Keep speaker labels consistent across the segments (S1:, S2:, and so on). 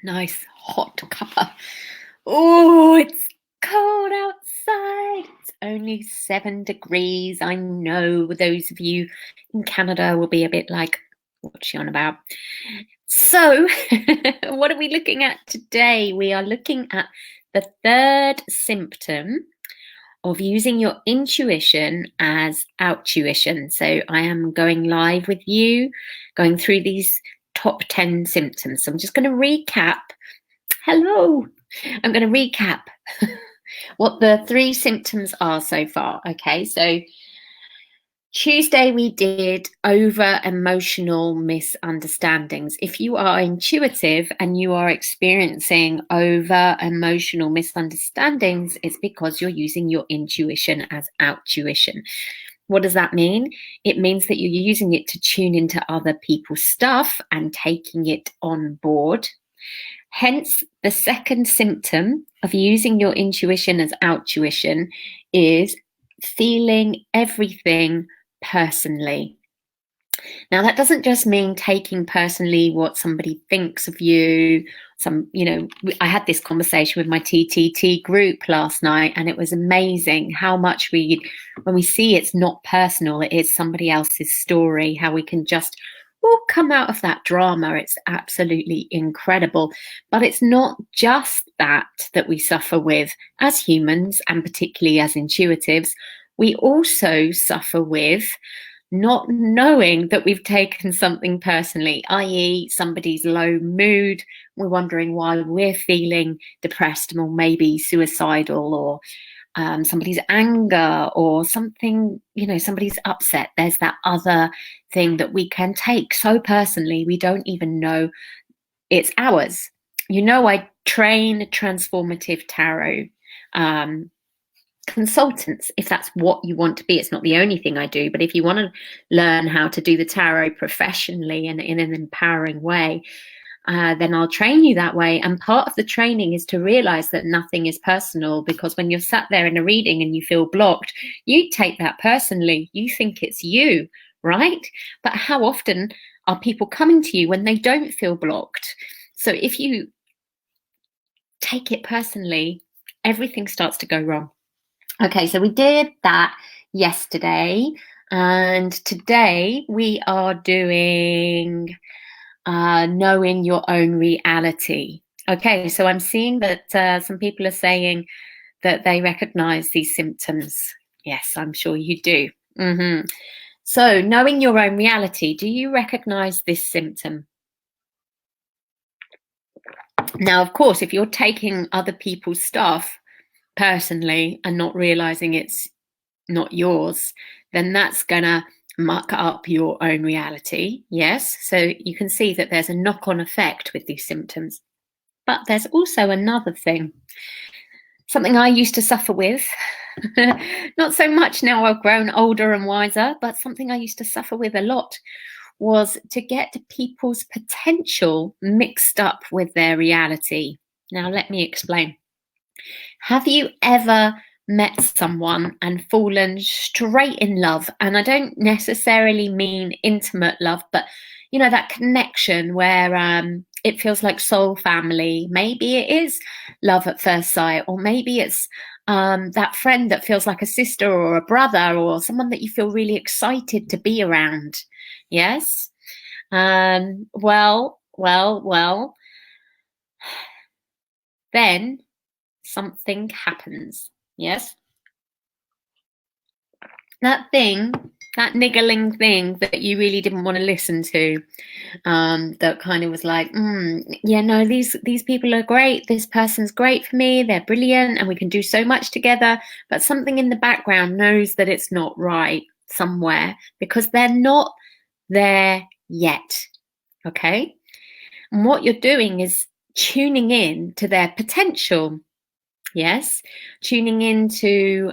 S1: Nice hot cuppa. Oh, it's cold outside. It's only 7 degrees. I know those of you in Canada will be a bit like, what's she on about? So, what are we looking at today? We are looking at the third symptom of using your intuition as outtuition. So, I am going live with you, going through these top 10 symptoms. So, I'm just going to recap. Hello. I'm going to recap what the 3 symptoms are so far. Okay, so Tuesday we did over emotional misunderstandings. If you are intuitive and you are experiencing over emotional misunderstandings, it's because you're using your intuition as outtuition. What does that mean? It means that you're using it to tune into other people's stuff and taking it on board. Hence, the second symptom of using your intuition as outtuition is feeling everything personally. Now, that doesn't just mean taking personally what somebody thinks of you. I had this conversation with my TTT group last night, and it was amazing how much when we see it's not personal, it is somebody else's story, how we can just come out of that drama. It's absolutely incredible. But it's not just that we suffer with as humans, and particularly as intuitives. We also suffer with not knowing that we've taken something personally, i.e. somebody's low mood. We're wondering why we're feeling depressed or maybe suicidal, or somebody's anger or something, somebody's upset. There's that other thing that we can take so personally, we don't even know it's ours. I train transformative tarot consultants, if that's what you want to be. It's not the only thing I do, but if you want to learn how to do the tarot professionally and in an empowering way, then I'll train you that way. And part of the training is to realize that nothing is personal, because when you're sat there in a reading and you feel blocked, you take that personally. You think it's you, right? But how often are people coming to you when they don't feel blocked? So if you take it personally, everything starts to go wrong. Okay, so we did that yesterday, and today we are doing knowing your own reality. Okay, so I'm seeing that some people are saying that they recognize these symptoms. Yes, I'm sure you do. So, knowing your own reality, do you recognize this symptom? Now, of course, if you're taking other people's stuff personally and not realizing it's not yours, then that's gonna muck up your own reality. Yes, so you can see that there's a knock-on effect with these symptoms. But there's also another thing, something I used to suffer with. Not so much now I've grown older and wiser, but something I used to suffer with a lot was to get people's potential mixed up with their reality. Now let me explain. Have you ever met someone and fallen straight in love? And I don't necessarily mean intimate love, but that connection where it feels like soul family. Maybe it is love at first sight, or maybe it's that friend that feels like a sister or a brother, or someone that you feel really excited to be around. Yes. Well. Then something happens. Yes. That niggling thing that you really didn't want to listen to, that kind of was like, these people are great. This person's great for me. They're brilliant and we can do so much together. But something in the background knows that it's not right somewhere, because they're not there yet. Okay. And what you're doing is tuning in to their potential. Yes. Tuning into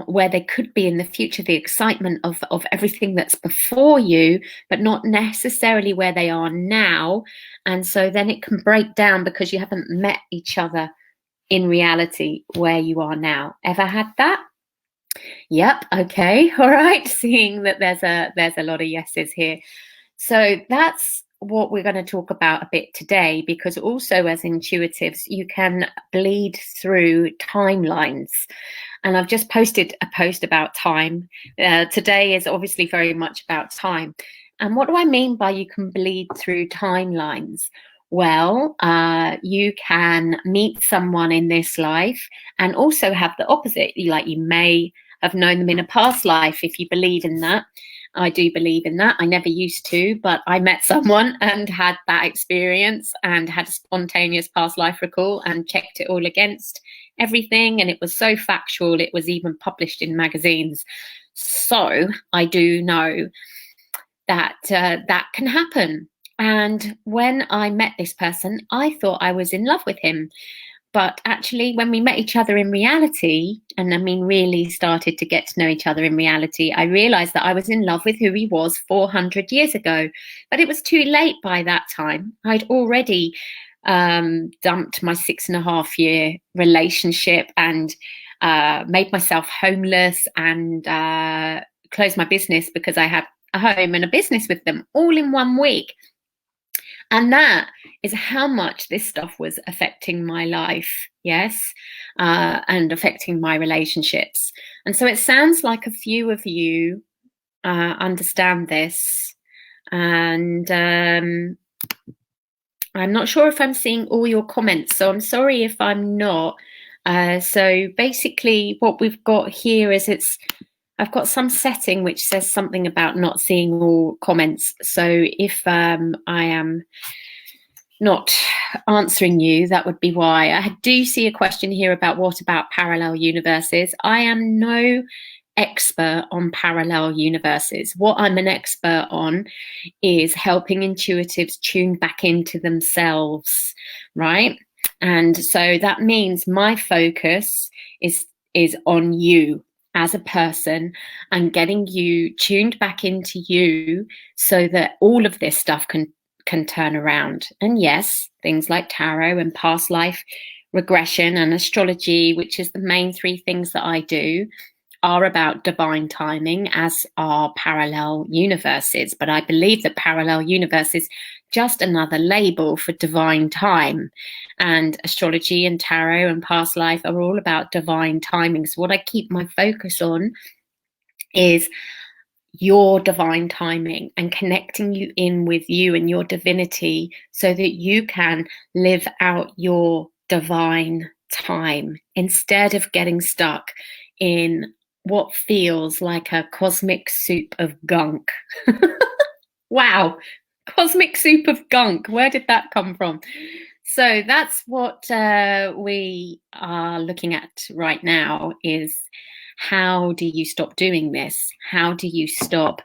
S1: where they could be in the future, the excitement of everything that's before you, but not necessarily where they are now. And so then it can break down because you haven't met each other in reality where you are now. Ever had that? Yep. Okay. All right. Seeing that there's a lot of yeses here. So that's what we're going to talk about a bit today, because also as intuitives, you can bleed through timelines. And I've just posted a post about time. Today is obviously very much about time. And what do I mean by you can bleed through timelines? Well, you can meet someone in this life and also have the opposite. Like, you may have known them in a past life, if you believe in that. I do believe in that. I never used to, but I met someone and had that experience and had a spontaneous past life recall and checked it all against everything. And it was so factual, it was even published in magazines. So I do know that that can happen. And when I met this person, I thought I was in love with him. But actually, when we met each other in reality, and I mean really started to get to know each other in reality, I realized that I was in love with who he was 400 years ago. But it was too late by that time. I'd already dumped my 6.5-year relationship and made myself homeless and closed my business because I had a home and a business with them all in 1 week. And that is how much this stuff was affecting my life, yes, and affecting my relationships. And so it sounds like a few of you understand this. And I'm not sure if I'm seeing all your comments, so I'm sorry if I'm not. So basically what we've got here is I've got some setting which says something about not seeing all comments. So if I am not answering you, that would be why. I do see a question here about what about parallel universes. I am no expert on parallel universes. What I'm an expert on is helping intuitives tune back into themselves, right? And so that means my focus is on you as a person and getting you tuned back into you so that all of this stuff can turn around. And yes, things like tarot and past life regression and astrology, which is the main 3 things that I do, are about divine timing, as are parallel universes. But I believe that parallel universe is just another label for divine time. And astrology and tarot and past life are all about divine timing. So what I keep my focus on is your divine timing and connecting you in with you and your divinity so that you can live out your divine time instead of getting stuck in what feels like a cosmic soup of gunk. Wow, cosmic soup of gunk. Where did that come from? So that's what we are looking at right now, is how do you stop doing this? How do you stop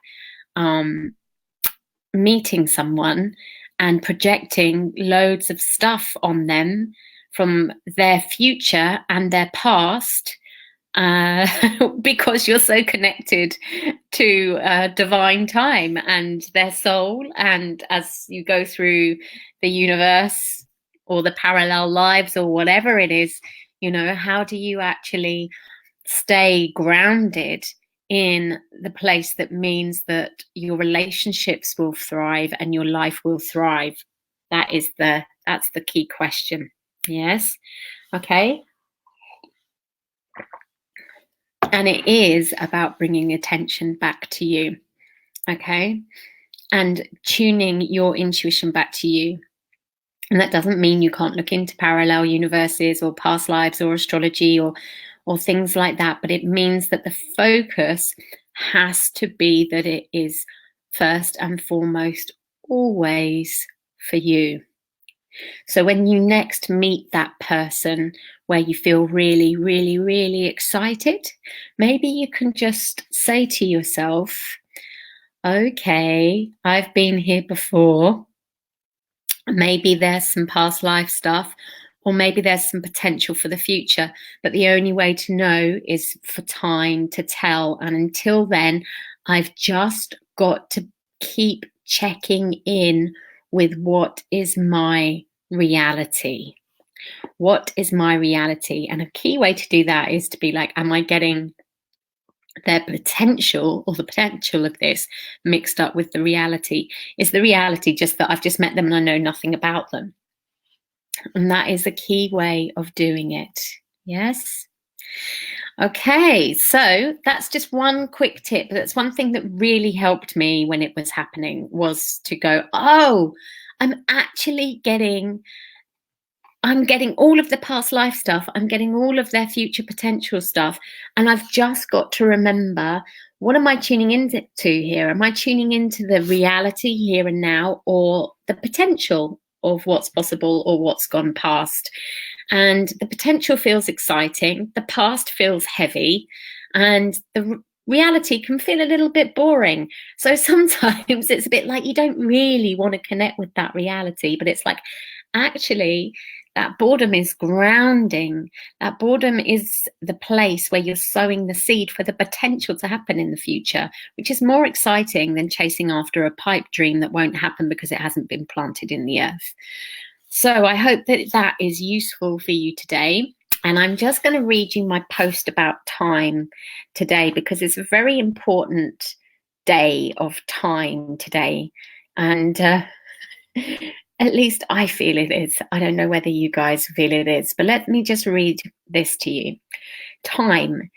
S1: meeting someone and projecting loads of stuff on them from their future and their past because you're so connected to divine time and their soul? And as you go through the universe or the parallel lives or whatever it is, you know, how do you actually stay grounded in the place that means that your relationships will thrive and your life will thrive? That's the key question. Yes. Okay. And it is about bringing attention back to you. Okay. And tuning your intuition back to you. And that doesn't mean you can't look into parallel universes or past lives or astrology or things like that, but it means that the focus has to be that it is first and foremost always for you. So when you next meet that person where you feel really, really, really excited, maybe you can just say to yourself, okay, I've been here before. Maybe there's some past life stuff, or maybe there's some potential for the future, but the only way to know is for time to tell. And until then, I've just got to keep checking in with what is my reality. What is my reality? And a key way to do that is to be like, am I getting their potential, or the potential of this, mixed up with the reality. Is the reality just that I've just met them and I know nothing about them? And that is a key way of doing it. Yes. Okay, so that's just one quick tip. That's one thing that really helped me when it was happening, was to go, oh, I'm getting all of the past life stuff. I'm getting all of their future potential stuff. And I've just got to remember, what am I tuning into here? Am I tuning into the reality here and now, or the potential of what's possible or what's gone past? And the potential feels exciting. The past feels heavy. And the reality can feel a little bit boring. So sometimes it's a bit like you don't really want to connect with that reality, but it's like, actually, that boredom is grounding. That boredom is the place where you're sowing the seed for the potential to happen in the future, which is more exciting than chasing after a pipe dream that won't happen because it hasn't been planted in the earth. So I hope that that is useful for you today. And I'm just going to read you my post about time today, because it's a very important day of time today. And at least I feel it is. I don't know whether you guys feel it is, but let me just read this to you. Time.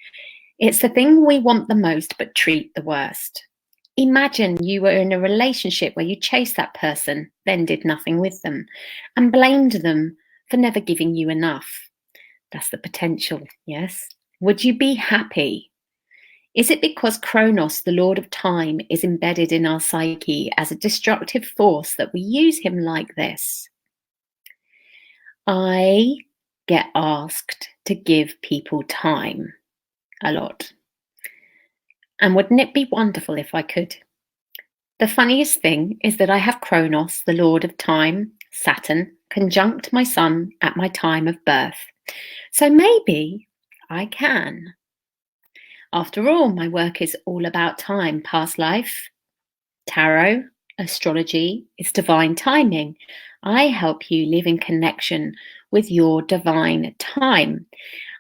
S1: It's the thing we want the most, but treat the worst. Imagine you were in a relationship where you chased that person, then did nothing with them, and blamed them for never giving you enough. That's the potential, yes? Would you be happy? Is it because Kronos, the Lord of Time, is embedded in our psyche as a destructive force that we use him like this? I get asked to give people time a lot. And wouldn't it be wonderful if I could? The funniest thing is that I have Kronos, the Lord of Time, Saturn, conjunct my Sun at my time of birth. So maybe I can. After all, my work is all about time, past life, tarot, astrology, it's divine timing. I help you live in connection with your divine time.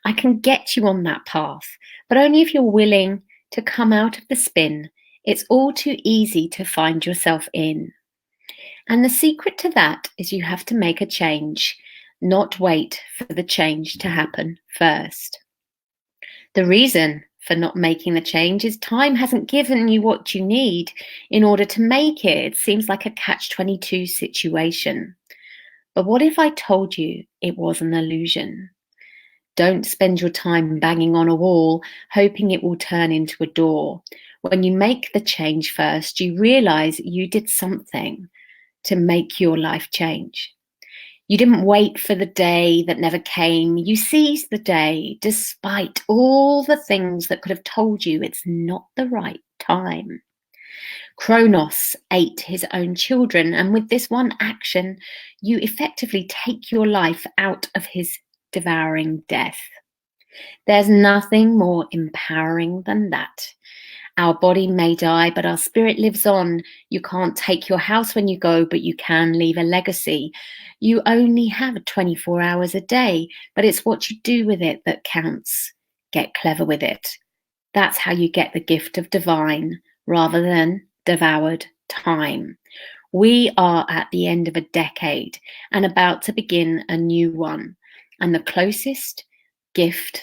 S1: I can get you on that path, but only if you're willing to come out of the spin. It's all too easy to find yourself in. And the secret to that is you have to make a change, not wait for the change to happen first. The reason for not making the change is time hasn't given you what you need in order to make it. It seems like a catch-22 situation. But what if I told you it was an illusion? Don't spend your time banging on a wall, hoping it will turn into a door. When you make the change first, you realize you did something to make your life change. You didn't wait for the day that never came. You seized the day despite all the things that could have told you it's not the right time. Kronos ate his own children, and with this one action, you effectively take your life out of his devouring death. There's nothing more empowering than that. Our body may die, but our spirit lives on. You can't take your house when you go, but you can leave a legacy. You only have 24 hours a day, but it's what you do with it that counts. Get clever with it. That's how you get the gift of divine rather than devoured time. We are at the end of a decade and about to begin a new one. And the closest gift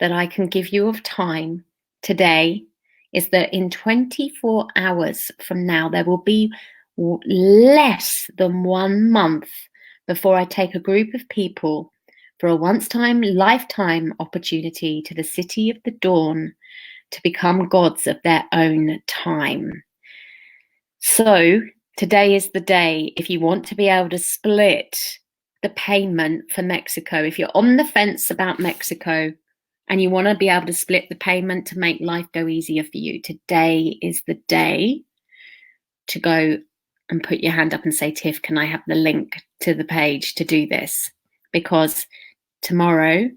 S1: that I can give you of time today is that in 24 hours from now, there will be less than 1 month before I take a group of people for a once-time, lifetime opportunity to the city of the dawn to become gods of their own time. So today is the day. If you want to be able to split the payment for Mexico, if you're on the fence about Mexico, and you want to be able to split the payment to make life go easier for you, today is the day to go and put your hand up and say, Tiff, can I have the link to the page to do this? Because tomorrow,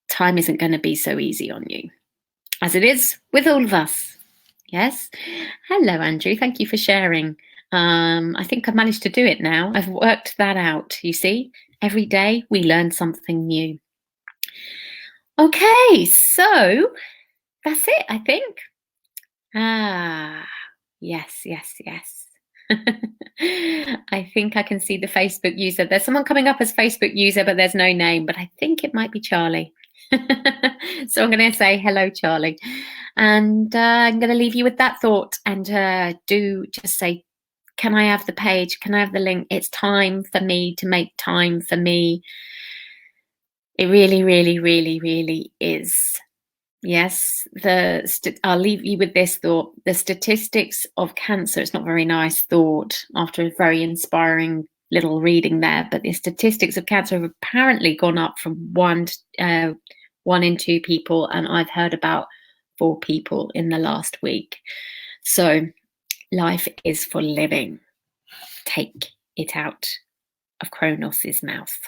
S1: time isn't going to be so easy on you, as it is with all of us. Yes? Hello, Andrew. Thank you for sharing. I think I've managed to do it now. I've worked that out, you see. Every day we learn something new. Okay, so that's it, I think. Ah, yes, yes, yes. I think I can see the Facebook user. There's someone coming up as Facebook user, but there's no name, but I think it might be Charlie. So I'm going to say hello, Charlie. And I'm going to leave you with that thought and do just say, can I have the page? Can I have the link? It's time for me to make time for me. It really, really, really, really is. Yes, I'll leave you with this thought. The statistics of cancer, it's not a very nice thought after a very inspiring little reading there, but the statistics of cancer have apparently gone up from one in two people, and I've heard about 4 people in the last week. So life is for living. Take it out of Kronos's mouth.